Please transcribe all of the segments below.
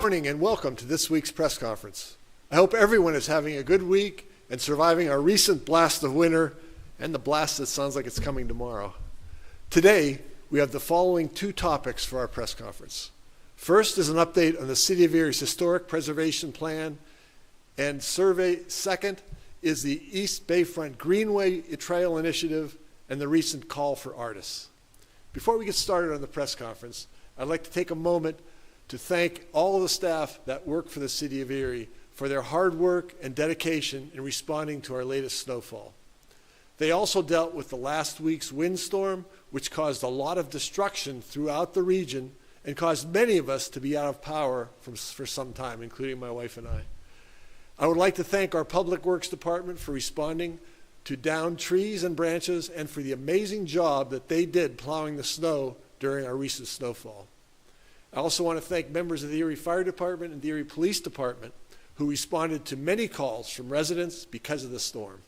morning and welcome to this week's press conference. I hope everyone is having a good week and surviving our recent blast of winter and the blast that sounds like it's coming tomorrow. Today, we have the following two topics for our press conference. First is an update on the City of Erie's Historic Preservation Plan and Survey. Second is the East Bayfront Greenway Trail Initiative and the recent call for artists. Before we get started on the press conference, I'd like to take a moment to thank all of the staff that work for the City of Erie for their hard work and dedication in responding to our latest snowfall. They also dealt with the last week's windstorm, which caused a lot of destruction throughout the region and caused many of us to be out of power for some time, including my wife and I. I would like to thank our Public Works Department for responding to downed trees and branches and for the amazing job that they did plowing the snow during our recent snowfall. I also want to thank members of the Erie Fire Department and the Erie Police Department who responded to many calls from residents because of the storm.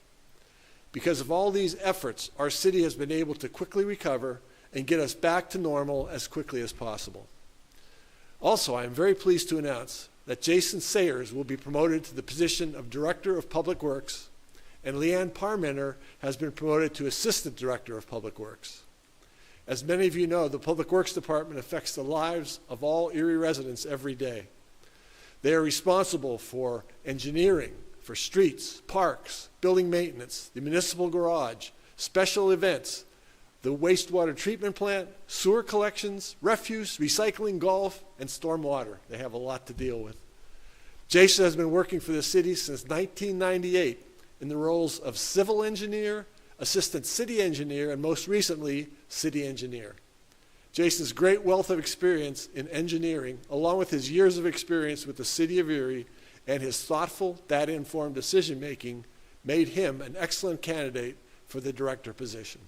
Because of all these efforts, our city has been able to quickly recover and get us back to normal as quickly as possible. Also, I am very pleased to announce that Jason Sayers will be promoted to the position of Director of Public Works, and Leanne Parmenter has been promoted to Assistant Director of Public Works. As many of you know, the Public Works Department affects the lives of all Erie residents every day. They are responsible for engineering, for streets, parks, building maintenance, the municipal garage, special events, the wastewater treatment plant, sewer collections, refuse, recycling, golf, and stormwater. They have a lot to deal with. Jason has been working for the city since 1998 in the roles of civil engineer, assistant city engineer, and most recently, city engineer. Jason's great wealth of experience in engineering, along with his years of experience with the City of Erie and his thoughtful, data-informed decision-making, made him an excellent candidate for the director position.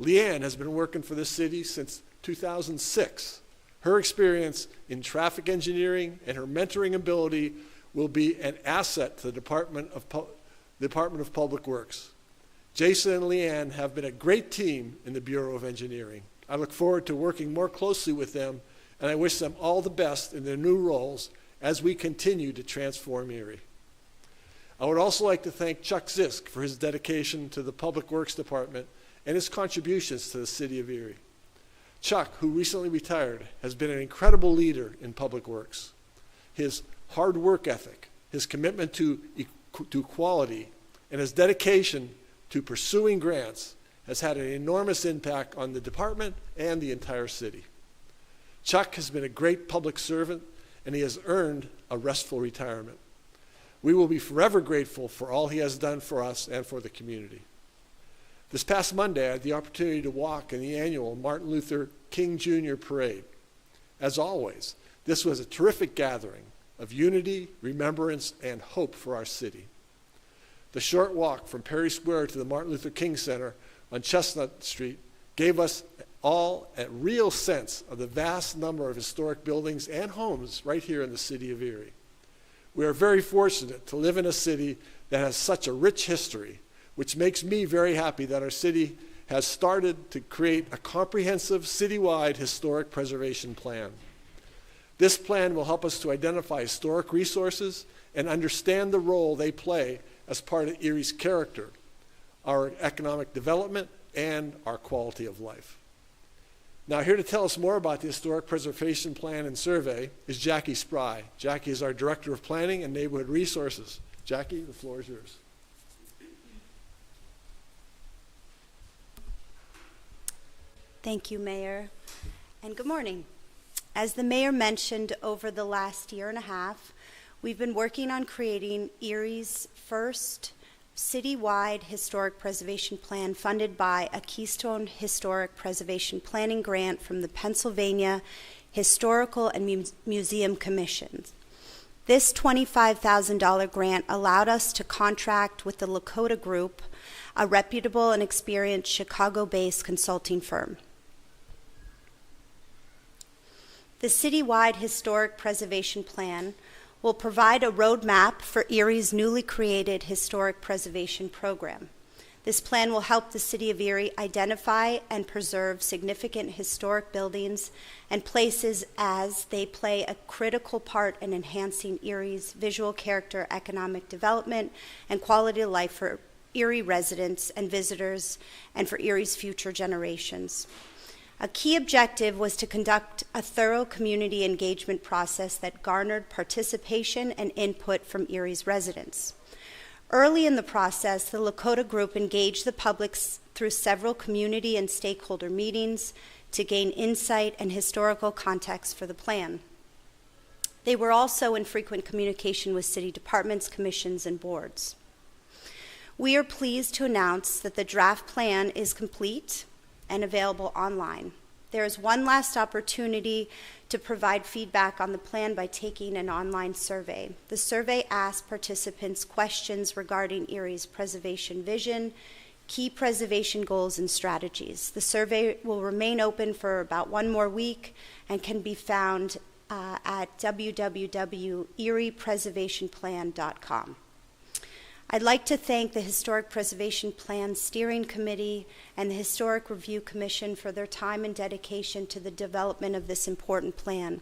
Leanne has been working for the city since 2006. Her experience in traffic engineering and her mentoring ability will be an asset to the Department of Public Works. Jason and Leanne have been a great team in the Bureau of Engineering. I look forward to working more closely with them, and I wish them all the best in their new roles as we continue to transform Erie. I would also like to thank Chuck Zisk for his dedication to the Public Works Department and his contributions to the City of Erie. Chuck, who recently retired, has been an incredible leader in Public Works. His hard work ethic, his commitment to quality, and his dedication to pursuing grants has had an enormous impact on the department and the entire city. Chuck has been a great public servant, and he has earned a restful retirement. We will be forever grateful for all he has done for us and for the community. This past Monday, I had the opportunity to walk in the annual Martin Luther King Jr. Parade. As always, this was a terrific gathering of unity, remembrance, and hope for our city. The short walk from Perry Square to the Martin Luther King Center on Chestnut Street gave us all a real sense of the vast number of historic buildings and homes right here in the City of Erie. We are very fortunate to live in a city that has such a rich history, which makes me very happy that our city has started to create a comprehensive citywide historic preservation plan. This plan will help us to identify historic resources and understand the role they play as part of Erie's character, our economic development, and our quality of life. Now, here to tell us more about the Historic Preservation Plan and Survey is Jackie Spry. Jackie is our Director of Planning and Neighborhood Resources. Jackie, the floor is yours. Thank you, Mayor, and good morning. As the Mayor mentioned, over the last year and a half, we've been working on creating Erie's first citywide historic preservation plan funded by a Keystone Historic Preservation Planning grant from the Pennsylvania Historical and Museum Commission. This $25,000 grant allowed us to contract with the Lakota Group, a reputable and experienced Chicago-based consulting firm. The citywide historic preservation plan will provide a roadmap for Erie's newly created historic preservation program. This plan will help the City of Erie identify and preserve significant historic buildings and places as they play a critical part in enhancing Erie's visual character, economic development, and quality of life for Erie residents and visitors and for Erie's future generations. A key objective was to conduct a thorough community engagement process that garnered participation and input from Erie's residents. Early in the process, the Lakota Group engaged the public through several community and stakeholder meetings to gain insight and historical context for the plan. They were also in frequent communication with city departments, commissions, and boards. We are pleased to announce that the draft plan is complete and available online. There is one last opportunity to provide feedback on the plan by taking an online survey. The survey asks participants questions regarding Erie's preservation vision, key preservation goals, and strategies. The survey will remain open for about one more week and can be found at www.eriepreservationplan.com. I'd like to thank the Historic Preservation Plan Steering Committee and the Historic Review Commission for their time and dedication to the development of this important plan.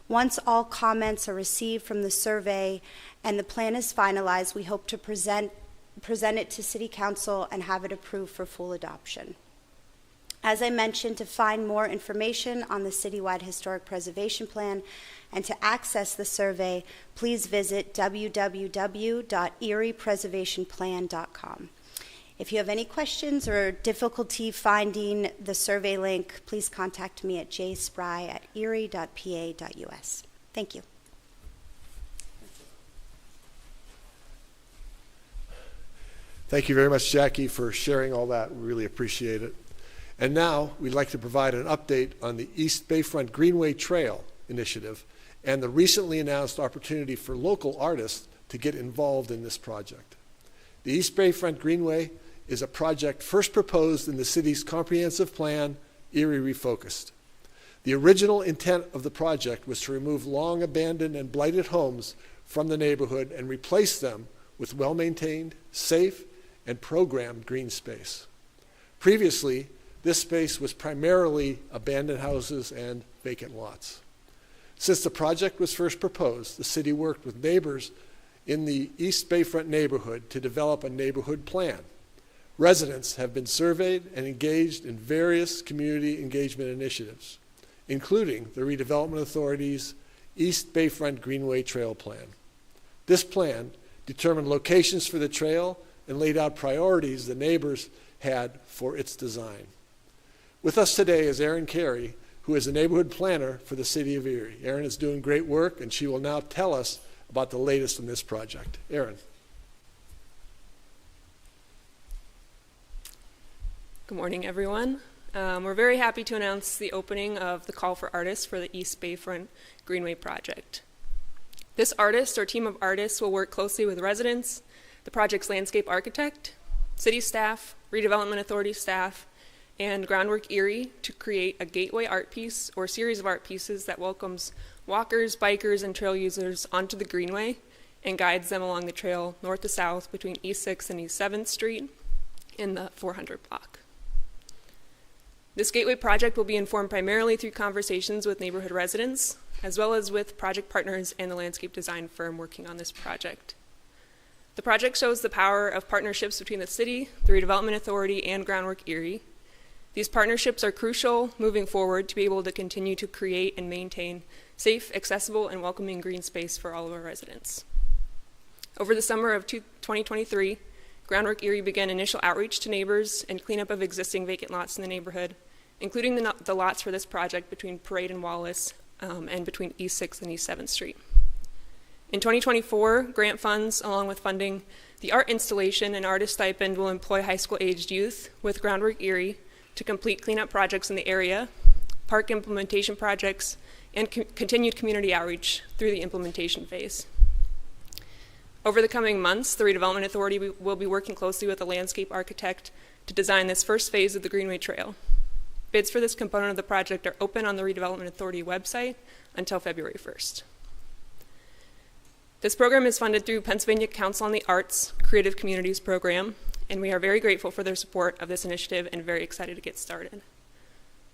Once all comments are received from the survey and the plan is finalized, we hope to present it to City Council and have it approved for full adoption. As I mentioned, to find more information on the citywide historic preservation plan and to access the survey, please visit www.eriepreservationplan.com. If you have any questions or difficulty finding the survey link, please contact me at jspry@erie.pa.us. Thank you. Thank you very much, Jackie, for sharing all that. We really appreciate it. And now we'd like to provide an update on the East Bayfront Greenway Trail initiative and the recently announced opportunity for local artists to get involved in this project. The East Bayfront Greenway is a project first proposed in the city's comprehensive plan, Erie Refocused. The original intent of the project was to remove long abandoned and blighted homes from the neighborhood and replace them with well-maintained, safe, and programmed green space. Previously, this space was primarily abandoned houses and vacant lots. Since the project was first proposed, the city worked with neighbors in the East Bayfront neighborhood to develop a neighborhood plan. Residents have been surveyed and engaged in various community engagement initiatives, including the Redevelopment Authority's East Bayfront Greenway Trail Plan. This plan determined locations for the trail and laid out priorities the neighbors had for its design. With us today is Erin Carey, who is a neighborhood planner for the City of Erie. Erin is doing great work, and she will now tell us about the latest in this project. Erin. Good morning, everyone. We're very happy to announce the opening of the Call for Artists for the East Bayfront Greenway project. This artist or team of artists will work closely with residents, the project's landscape architect, city staff, Redevelopment Authority staff, and Groundwork Erie to create a gateway art piece or series of art pieces that welcomes walkers, bikers, and trail users onto the Greenway and guides them along the trail north to south between East 6th and East 7th Street in the 400 block. This gateway project will be informed primarily through conversations with neighborhood residents, as well as with project partners and the landscape design firm working on this project. The project shows the power of partnerships between the city, the Redevelopment Authority, and Groundwork Erie. These partnerships are crucial moving forward to be able to continue to create and maintain safe, accessible, and welcoming green space for all of our residents. Over the summer of 2023, Groundwork Erie began initial outreach to neighbors and cleanup of existing vacant lots in the neighborhood, including the lots for this project between Parade and Wallace and between East 6th and East 7th Street. In 2024, grant funds, along with funding the art installation and artist stipend, will employ high school-aged youth with Groundwork Erie to complete cleanup projects in the area, park implementation projects, and continued community outreach through the implementation phase. Over the coming months, the Redevelopment Authority will be working closely with a landscape architect to design this first phase of the Greenway Trail. Bids for this component of the project are open on the Redevelopment Authority website until February 1st. This program is funded through Pennsylvania Council on the Arts Creative Communities Program and we are very grateful for their support of this initiative and very excited to get started.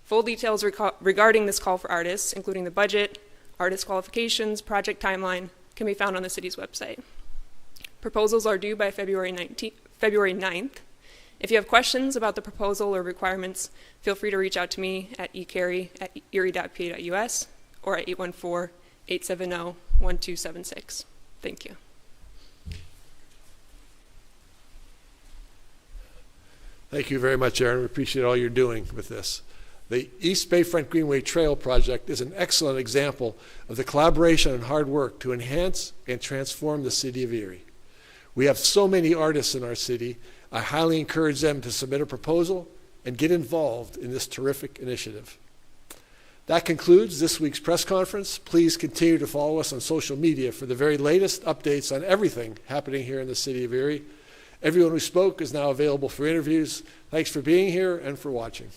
Full details regarding this call for artists, including the budget, artist qualifications, project timeline, can be found on the city's website. Proposals are due by February 9th. If you have questions about the proposal or requirements, feel free to reach out to me at ecarey@erie.pa.us or at 814-870-1276. Thank you. Thank you very much, Aaron. We appreciate all you're doing with this. The East Bayfront Greenway Trail project is an excellent example of the collaboration and hard work to enhance and transform the city of Erie. We have so many artists in our city. I highly encourage them to submit a proposal and get involved in this terrific initiative. That concludes this week's press conference. Please continue to follow us on social media for the very latest updates on everything happening here in the city of Erie. Everyone who spoke is now available for interviews. Thanks for being here and for watching.